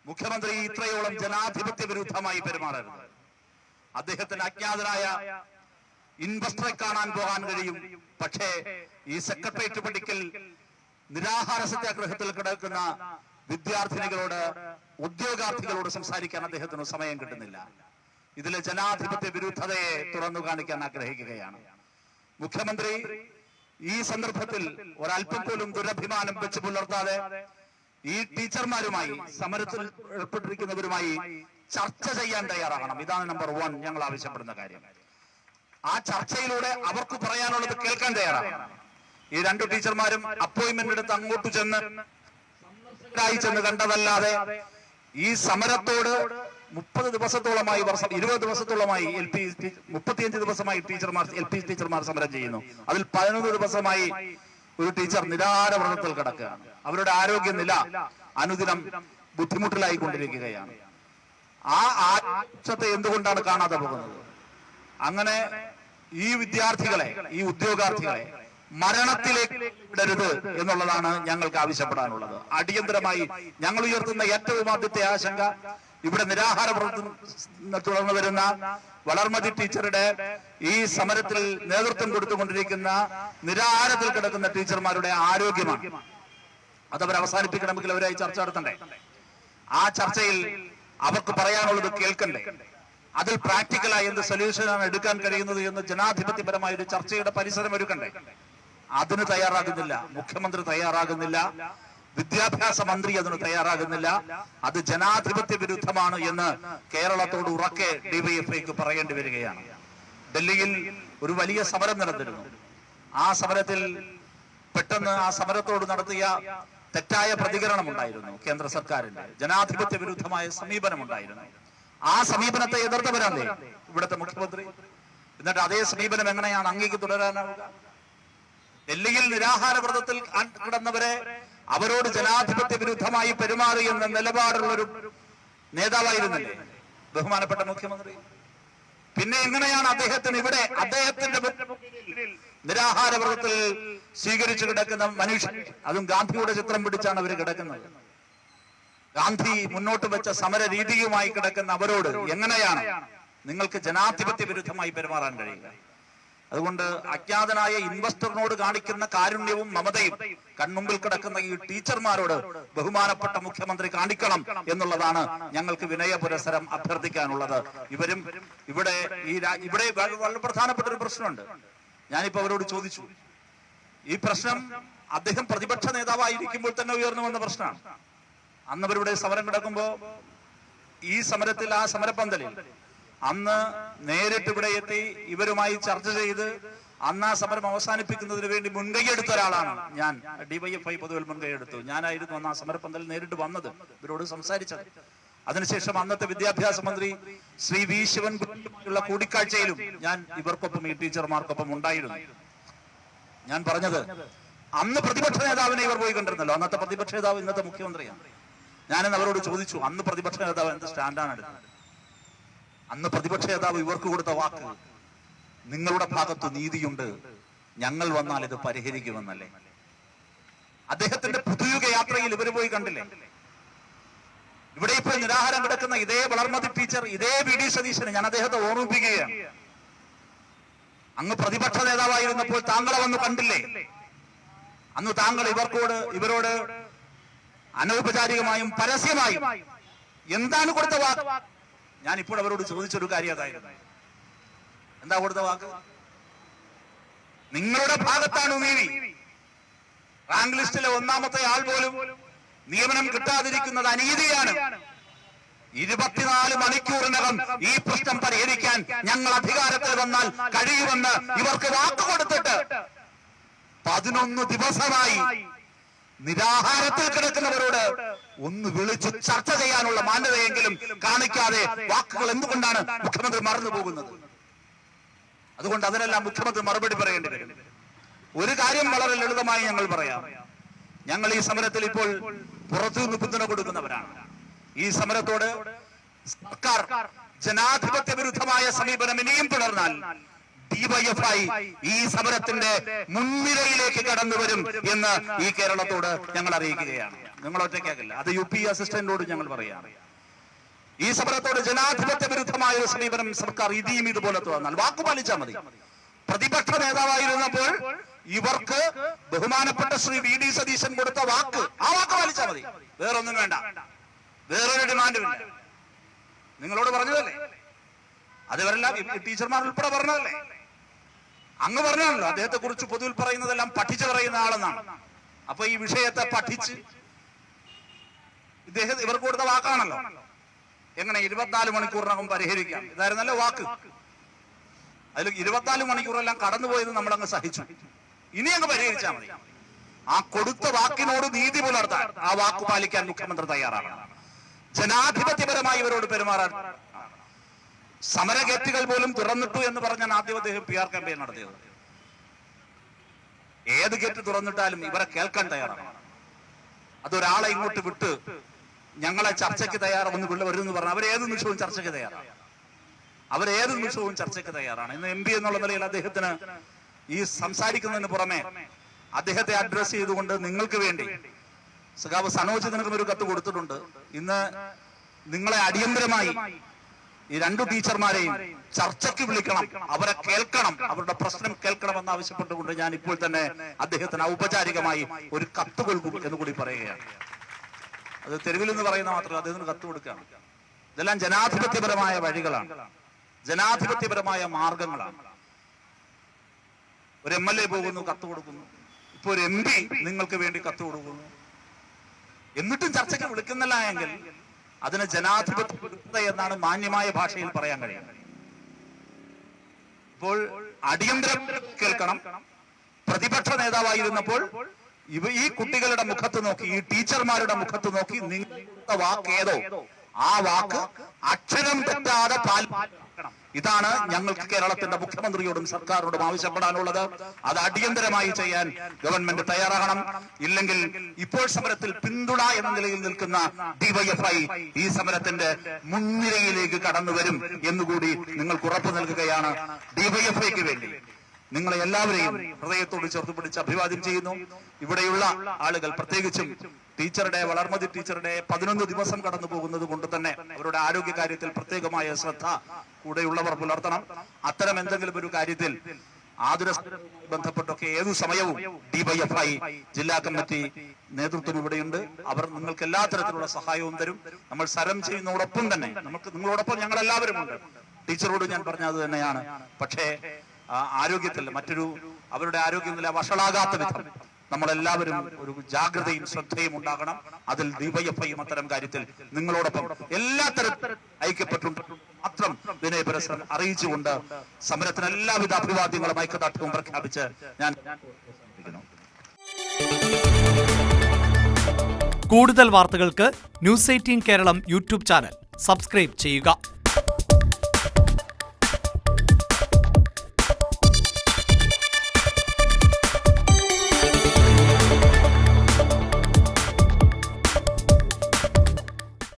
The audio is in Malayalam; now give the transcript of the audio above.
മുഖ്യമന്ത്രി ഇത്രയോളം ജനാധിപത്യ വിരുദ്ധമായി പെരുമാറരുത്. അദ്ദേഹത്തിന് അജ്ഞാതനായ ഇൻവെസ്റ്ററെ കാണാൻ പോകാൻ കഴിയും. പക്ഷേ ഈ സെക്രട്ടേറിയറ്റ് പടിക്കൽ നിരാഹാര സത്യാഗ്രഹത്തിൽ കിടക്കുന്ന വിദ്യാർത്ഥിനികളോട്, ഉദ്യോഗാർത്ഥികളോട് സംസാരിക്കാൻ അദ്ദേഹത്തിന് സമയം കിട്ടുന്നില്ല. ഇതിലെ ജനാധിപത്യ വിരുദ്ധതയെ തുറന്നു കാണിക്കാൻ ആഗ്രഹിക്കുകയാണ് മുഖ്യമന്ത്രി. ഈ സന്ദർഭത്തിൽ ഒരല്പം പോലും ദുരഭിമാനം വെച്ച് പുലർത്താതെ ഈ ടീച്ചർമാരുമായി, സമരത്തിൽ ഏർപ്പെട്ടിരിക്കുന്നവരുമായി ചർച്ച ചെയ്യാൻ തയ്യാറാകണം. ഇതാണ് നമ്പർ 1 ഞങ്ങൾ ആവശ്യപ്പെടുന്ന കാര്യം. ആ ചർച്ചയിലൂടെ അവർക്ക് പറയാനുള്ളത് കേൾക്കാൻ തയ്യാറാകണം. ഈ 2 ടീച്ചർമാരും അപ്പോയിന്റ്മെന്റ് എടുത്ത് അങ്ങോട്ട് ചെന്ന് കണ്ടതല്ലാതെ ഈ സമരത്തോട് 30 ദിവസത്തോളമായി, 20 ദിവസത്തോളമായി 35 ദിവസമായി LP ടീച്ചർമാർ സമരം ചെയ്യുന്നു. അതിൽ 11 ദിവസമായി ഒരു ടീച്ചർ നിരാഹാരവ്രതത്തിൽ കിടക്കുകയാണ്. അവരുടെ ആരോഗ്യനില അനുദിനം ബുദ്ധിമുട്ടിലായിക്കൊണ്ടിരിക്കുകയാണ്. ആ ആശത്തെ എന്തുകൊണ്ടാണ് കാണാതെ പോകുന്നത്? അങ്ങനെ ഈ വിദ്യാർത്ഥികളെ, ഈ ഉദ്യോഗാർത്ഥികളെ മരണത്തിലേക്ക് ഇടരുത് എന്നുള്ളതാണ് ഞങ്ങൾക്ക് ആവശ്യപ്പെടാനുള്ളത്. അടിയന്തരമായി ഞങ്ങൾ ഉയർത്തുന്ന ഏറ്റവും ആദ്യത്തെ ആശങ്ക, ഇവിടെ നിരാഹാര വ്രതം തുടർന്ന് വരുന്ന വളർമതി ടീച്ചറുടെ ഈ സമരത്തിൽ നേതൃത്വം കൊടുത്തുകൊണ്ടിരിക്കുന്ന നിരാഹാരത്തിൽ കിടക്കുന്ന ടീച്ചർമാരുടെ ആരോഗ്യമാണ്. അതവർ അവസാനിപ്പിക്കണമെങ്കിൽ അവരായി ചർച്ച നടത്തണ്ടേ? ആ ചർച്ചയിൽ അവർക്ക് പറയാനുള്ളത് കേൾക്കണ്ടേ? അതിൽ പ്രാക്ടിക്കലായി എന്ത് സൊല്യൂഷനാണ് എടുക്കാൻ കഴിയുന്നത് എന്ന് ജനാധിപത്യപരമായ ഒരു ചർച്ചയുടെ പരിസരം ഒരുക്കണ്ടേ? അതിന് തയ്യാറാകുന്നില്ല മുഖ്യമന്ത്രി, തയ്യാറാകുന്നില്ല വിദ്യാഭ്യാസ മന്ത്രി, അതിന് തയ്യാറാകുന്നില്ല. അത് ജനാധിപത്യ വിരുദ്ധമാണ് എന്ന് കേരളത്തോട് ഉറക്കെ ഡിവൈഎഫ്ഐക്ക് പറയേണ്ടി വരികയാണ്. ഡൽഹിയിൽ ഒരു വലിയ സമരം നടന്നിരുന്നു. ആ സമരത്തിൽ പെട്ടെന്ന് ആ സമരത്തോട് നടത്തിയ തെറ്റായ പ്രതികരണം ഉണ്ടായിരുന്നു. കേന്ദ്ര സർക്കാരിന്റെ ജനാധിപത്യ വിരുദ്ധമായ സമീപനമുണ്ടായിരുന്നു. ആ സമീപനത്തെ എതിർത്തവരല്ലേ ഇവിടുത്തെ മുഖ്യമന്ത്രി? എന്നിട്ട് അതേ സമീപനം എങ്ങനെയാണ് അങ്ങേക്ക് തുടരാനാവുക? ഡൽഹിയിൽ നിരാഹാര വ്രതത്തിൽ കിടന്നവരെ അവരോട് ജനാധിപത്യ വിരുദ്ധമായി പെരുമാറി എന്ന നിലപാടുള്ളൊരു നേതാവായിരുന്നില്ലേ ബഹുമാനപ്പെട്ട മുഖ്യമന്ത്രി? പിന്നെ എങ്ങനെയാണ് അദ്ദേഹത്തിന് ഇവിടെ അദ്ദേഹത്തിന്റെ നിരാഹാര വ്രതത്തിൽ സ്വീകരിച്ചു കിടക്കുന്ന മനുഷ്യൻ, അതും ഗാന്ധിയുടെ ചിത്രം പിടിച്ചാണ് അവർ കിടക്കുന്നത്, ഗാന്ധി മുന്നോട്ട് വെച്ച സമര രീതിയുമായി കിടക്കുന്ന അവരോട് എങ്ങനെയാണ് നിങ്ങൾക്ക് ജനാധിപത്യ വിരുദ്ധമായി പെരുമാറാൻ കഴിയുക? അതുകൊണ്ട് അജ്ഞാതനായ ഇൻവെസ്റ്ററിനോട് കാണിക്കുന്ന കാരുണ്യവും മമതയും കൺമുമ്പിൽ കിടക്കുന്ന ഈ ടീച്ചർമാരോട് ബഹുമാനപ്പെട്ട മുഖ്യമന്ത്രി കാണിക്കണം എന്നുള്ളതാണ് ഞങ്ങൾക്ക് വിനയപുരസരം അഭ്യർത്ഥിക്കാനുള്ളത്. ഇവിടെ വളരെ പ്രധാനപ്പെട്ട ഒരു പ്രശ്നമുണ്ട്. ഞാനിപ്പോ അവരോട് ചോദിച്ചു, ഈ പ്രശ്നം അദ്ദേഹം പ്രതിപക്ഷ നേതാവായിരിക്കുമ്പോൾ തന്നെ ഉയർന്നു വന്ന പ്രശ്നമാണ്. അന്ന് അവരുടെ സമരം കിടക്കുമ്പോ ഈ സമരത്തിൽ, ആ സമരപന്തലിൽ അന്ന് നേരിട്ട് ഇവിടെ എത്തി ഇവരുമായി ചർച്ച ചെയ്ത് അന്ന് ആ സമരം അവസാനിപ്പിക്കുന്നതിന് വേണ്ടി മുൻകൈയെടുത്ത ഒരാളാണ് ഞാൻ. ഡിവൈഎഫ്ഐ പൊതുവിൽ മുൻകൈയെടുത്തു. ഞാനായിരുന്നു അന്ന് ആ സമരപന്തലിൽ നേരിട്ട് വന്നത്, ഇവരോട് സംസാരിച്ചത്. അതിനുശേഷം അന്നത്തെ വിദ്യാഭ്യാസ മന്ത്രി ശ്രീ വി ശിവൻകുട്ടിയുള്ള കൂടിക്കാഴ്ചയിലും ഞാൻ ഇവർക്കൊപ്പം, ഈ ടീച്ചർമാർക്കൊപ്പം ഉണ്ടായിരുന്നു. ഞാൻ പറഞ്ഞത്, അന്ന് പ്രതിപക്ഷ നേതാവിനെ ഇവർ പോയി കണ്ടിരുന്നല്ലോ. അന്നത്തെ പ്രതിപക്ഷ നേതാവ് ഇന്നത്തെ മുഖ്യമന്ത്രിയാണ്. ഞാനെന്ന് അവരോട് ചോദിച്ചു, അന്ന് പ്രതിപക്ഷ നേതാവ് എന്ത് സ്റ്റാൻഡാണ് എടുത്തത്? അന്ന് പ്രതിപക്ഷ നേതാവ് ഇവർക്ക് കൊടുത്ത വാക്ക്, നിങ്ങളുടെ ഭാഗത്ത് നീതിയുണ്ട്, ഞങ്ങൾ വന്നാൽ ഇത് പരിഹരിക്കുമെന്നല്ലേ? അദ്ദേഹത്തിന്റെ പുതുയുഗ യാത്രയിൽ ഇവർ പോയി കണ്ടില്ലേ? ഇവിടെ ഇപ്പോൾ നിരാഹാരം കിടക്കുന്ന ഇതേ വളർമതി ടീച്ചർ, ഇതേ വി ഡി സതീശന് ഞാൻ അദ്ദേഹത്തെ ഓർമ്മിപ്പിക്കുകയാണ്. അങ്ങ് പ്രതിപക്ഷ നേതാവായിരുന്നപ്പോൾ താങ്കളെ വന്ന് കണ്ടില്ലേ? അന്ന് താങ്കൾ ഇവരോട് അനൗപചാരികമായും പരസ്യമായും എന്താണ് കൊടുത്ത വാക്ക്? ഞാൻ ഇപ്പോൾ അവരോട് ചോദിച്ചൊരു കാര്യം അതായിരുന്നു. എന്താ കൊടുത്ത വാക്ക്? നിങ്ങളുടെ ഭാഗത്താണ് നീതി. റാങ്ക് ലിസ്റ്റിലെ 1ാമത്തെ ആൾ പോലും നിയമനം കിട്ടാതിരിക്കുന്നത് അനീതിയാണ്. 24 മണിക്കൂറിനകം ഈ പ്രശ്നം പരിഹരിക്കാൻ ഞങ്ങൾ അധികാരത്തിൽ വന്നാൽ കഴിയുമെന്ന് ഇവർക്ക് വാക്ക് കൊടുത്തിട്ട് 11 ദിവസമായി നിരാഹാരത്തിൽ കിടക്കുന്നവരോട് ഒന്ന് വിളിച്ചു ചർച്ച ചെയ്യാനുള്ള മാന്യതയെങ്കിലും കാണിക്കാതെ വാക്കുകൾ എന്തുകൊണ്ടാണ് മുഖ്യമന്ത്രി മറന്നു പോകുന്നത്? അതുകൊണ്ട് അതിനെല്ലാം മുഖ്യമന്ത്രി മറുപടി പറയേണ്ടി വരും. ഒരു കാര്യം വളരെ ലളിതമായി ഞങ്ങൾ പറയാം. ഞങ്ങൾ ഈ സമരത്തിൽ ഇപ്പോൾ പുറത്തുനിന്ന് പിന്തുണ കൊടുക്കുന്നവരാണ്. ഈ സമരത്തോട് സർക്കാർ ജനാധിപത്യ വിരുദ്ധമായ സമീപനം ഇനിയും തുടർന്നാൽ ഡിവൈഎഫ്ഐ ഈ സമരത്തിന്റെ മുൻനിരയിലേക്ക് കടന്നു വരും എന്ന് ഈ കേരളത്തോട് ഞങ്ങൾ അറിയിക്കുകയാണ്. നിങ്ങൾ ഒറ്റയ്ക്കാക്കില്ല, അത് UP അസിസ്റ്റന്റിനോട് ഞങ്ങൾ പറയാം. ഈ സമരത്തോട് ജനാധിപത്യ വിരുദ്ധമായ ഒരു സമീപനം സർക്കാർ ഇനിയും ഇതുപോലെ തോന്നാൽ വാക്കുപാലിച്ചാൽ മതി. പ്രതിപക്ഷ നേതാവായിരുന്നപ്പോൾ ഇവർക്ക് ബഹുമാനപ്പെട്ട ശ്രീ VD സതീശൻ കൊടുത്ത വാക്ക്, ആ വാക്ക് പാലിച്ചാൽ മതി. വേറൊന്നും വേണ്ട, വേറൊരു ഡിമാൻഡും ഇല്ല. നിങ്ങളോട് പറഞ്ഞതല്ലേ, അതുവരെല്ലാം ടീച്ചർമാർ ഉൾപ്പെടെ പറഞ്ഞതല്ലേ. അങ്ങ് പറഞ്ഞാണല്ലോ അദ്ദേഹത്തെ കുറിച്ച് പൊതുവിൽ പറയുന്നതെല്ലാം പഠിച്ചു പറയുന്ന ആളെന്നാണ്. അപ്പൊ ഈ വിഷയത്തെ പഠിച്ച് ഇവർക്ക് കൊടുത്ത വാക്കാണല്ലോ. എങ്ങനെ 24 മണിക്കൂറിനകം പരിഹരിക്കാം, ഇതായിരുന്നല്ലോ വാക്ക്. അതിൽ 24 മണിക്കൂറെല്ലാം കടന്നുപോയത് നമ്മളങ്ങ് സഹിച്ചു. ഇനി അങ്ങ് പരിഹരിച്ചാൽ മതി. ആ കൊടുത്ത വാക്കിനോട് നീതി പുലർത്താൻ, ആ വാക്ക് പാലിക്കാൻ മുഖ്യമന്ത്രി തയ്യാറാണ്. ജനാധിപത്യപരമായി ഇവരോട് പെരുമാറാൻ. സമര ഗേറ്റുകൾ പോലും തുറന്നിട്ടു എന്ന് പറഞ്ഞാൽ ആദ്യം അദ്ദേഹം PR ക്യാമ്പയിൻ നടത്തിയത്. ഏത് ഗേറ്റ് തുറന്നിട്ടാലും ഇവരെ കേൾക്കാൻ തയ്യാറാണ്. അതൊരാളെ ഇങ്ങോട്ട് വിട്ട് ഞങ്ങളെ ചർച്ചയ്ക്ക് തയ്യാറാണെന്ന് വരുമെന്ന് പറഞ്ഞാൽ അവരേത് നിമിഷവും ചർച്ചയ്ക്ക് തയ്യാറാണ്. അവരേത് നിമിഷവും ചർച്ചയ്ക്ക് തയ്യാറാണ്. ഇന്ന് MP എന്നുള്ള നിലയിൽ അദ്ദേഹത്തിന് ഈ സംസാരിക്കുന്നതിന് പുറമെ അദ്ദേഹത്തെ അഡ്രസ് ചെയ്തുകൊണ്ട് നിങ്ങൾക്ക് വേണ്ടി സഖാവ് സനോജ് നിനക്കൊരു കത്ത് കൊടുത്തിട്ടുണ്ട്. ഇന്ന് നിങ്ങളെ അടിയന്തരമായി ഈ 2 ടീച്ചർമാരെയും ചർച്ചയ്ക്ക് വിളിക്കണം, അവരെ കേൾക്കണം, അവരുടെ പ്രശ്നം കേൾക്കണമെന്ന് ആവശ്യപ്പെട്ടുകൊണ്ട് ഞാൻ ഇപ്പോൾ തന്നെ അദ്ദേഹത്തിന് ഔപചാരികമായി ഒരു കത്ത് കൊടുക്കും എന്ന് കൂടി പറയുകയാണ്. അത് തെരുവിൽ നിന്ന് പറയുന്ന മാത്രമല്ല, അദ്ദേഹത്തിന് കത്ത് കൊടുക്കുകയാണ്. ഇതെല്ലാം ജനാധിപത്യപരമായ വഴികളാണ്, ജനാധിപത്യപരമായ മാർഗങ്ങളാണ്. ഒരു MLA പോകുന്നു, കത്ത് കൊടുക്കുന്നു. ഇപ്പൊ ഒരു MP നിങ്ങൾക്ക് വേണ്ടി കത്ത് കൊടുക്കുന്നു. എന്നിട്ടും ചർച്ചയ്ക്ക് വിളിക്കുന്നില്ല എങ്കിൽ അതിന് ജനാധിപത്യ എന്നാണ് മാന്യമായ ഭാഷയിൽ പറയാൻ കഴിയുന്നത്. ഇപ്പോൾ അടിയന്തരം കേൾക്കണം. പ്രതിപക്ഷ നേതാവായിരുന്നപ്പോൾ ഈ കുട്ടികളുടെ മുഖത്ത് നോക്കി, ഈ ടീച്ചർമാരുടെ മുഖത്ത് നോക്കി നിങ്ങളുടെ വാക്ക് ഏതോ ആ വാക്ക് അക്ഷരം തെറ്റാതെ പാലിക്കണം. ഇതാണ് ഞങ്ങൾക്ക് കേരളത്തിന്റെ മുഖ്യമന്ത്രിയോടും സർക്കാരിനോടും ആവശ്യപ്പെടാനുള്ളത്. അത് അടിയന്തരമായി ചെയ്യാൻ ഗവൺമെന്റ് തയ്യാറാകണം. ഇല്ലെങ്കിൽ ഇപ്പോൾ സമരത്തിൽ പിന്തുണ എന്ന നിലയിൽ നിൽക്കുന്ന ഡിവൈഎഫ്ഐ ഈ സമരത്തിന്റെ മുൻനിരയിലേക്ക് കടന്നു വരും എന്നുകൂടി നിങ്ങൾക്ക് ഉറപ്പു നൽകുകയാണ്. ഡിവൈഎഫ്ഐക്ക് വേണ്ടി നിങ്ങളെ എല്ലാവരെയും ഹൃദയത്തോട് ചേർത്ത് പിടിച്ച് അഭിവാദ്യം ചെയ്യുന്നു. ഇവിടെയുള്ള ആളുകൾ, പ്രത്യേകിച്ചും ടീച്ചറുടെ, വളർമതി ടീച്ചറുടെ 11 ദിവസം കടന്നു പോകുന്നത് കൊണ്ട് തന്നെ അവരുടെ ആരോഗ്യ കാര്യത്തിൽ പ്രത്യേകമായ ശ്രദ്ധ കൂടെയുള്ളവർ പുലർത്തണം. അത്തരം എന്തെങ്കിലും ഒരു കാര്യത്തിൽ ആതുര ബന്ധപ്പെട്ടൊക്കെ ഏതു സമയവും ഡിവൈഎഫ്ഐ ജില്ലാ കമ്മിറ്റി നേതൃത്വം ഇവിടെയുണ്ട്. അവർ നിങ്ങൾക്ക് എല്ലാ തരത്തിലുള്ള സഹായവും തരും. നമ്മൾ സമരം ചെയ്യുന്നതോടൊപ്പം തന്നെ നിങ്ങളോടൊപ്പം ഞങ്ങളെല്ലാവരും ഉണ്ട്. ടീച്ചറോട് ഞാൻ പറഞ്ഞത് തന്നെയാണ്. പക്ഷേ ആരോഗ്യത്തിൽ അവരുടെ ആരോഗ്യനില വഷളാകാത്ത വിധം നമ്മളെല്ലാവരും ഒരു ജാഗ്രതയും ശ്രദ്ധയും ഉണ്ടാകണം. അതിൽ ഡിവൈഎഫ്ഐയും അത്തരം കാര്യത്തിൽ നിങ്ങളോടൊപ്പം എല്ലാ തരത്തിലും ഐക്യപ്പെട്ടും മാത്രം വിനയപരസ്പരം അറിയിച്ചുകൊണ്ട് സമരത്തിന് എല്ലാവിധ അഭിവാദ്യങ്ങളും ഐക്യദാർഢ്യവും പ്രഖ്യാപിച്ച് ഞാൻ കൂടുതൽ വാർത്തകൾക്ക് News 18 Keralam YouTube channel subscribe ചെയ്യുക.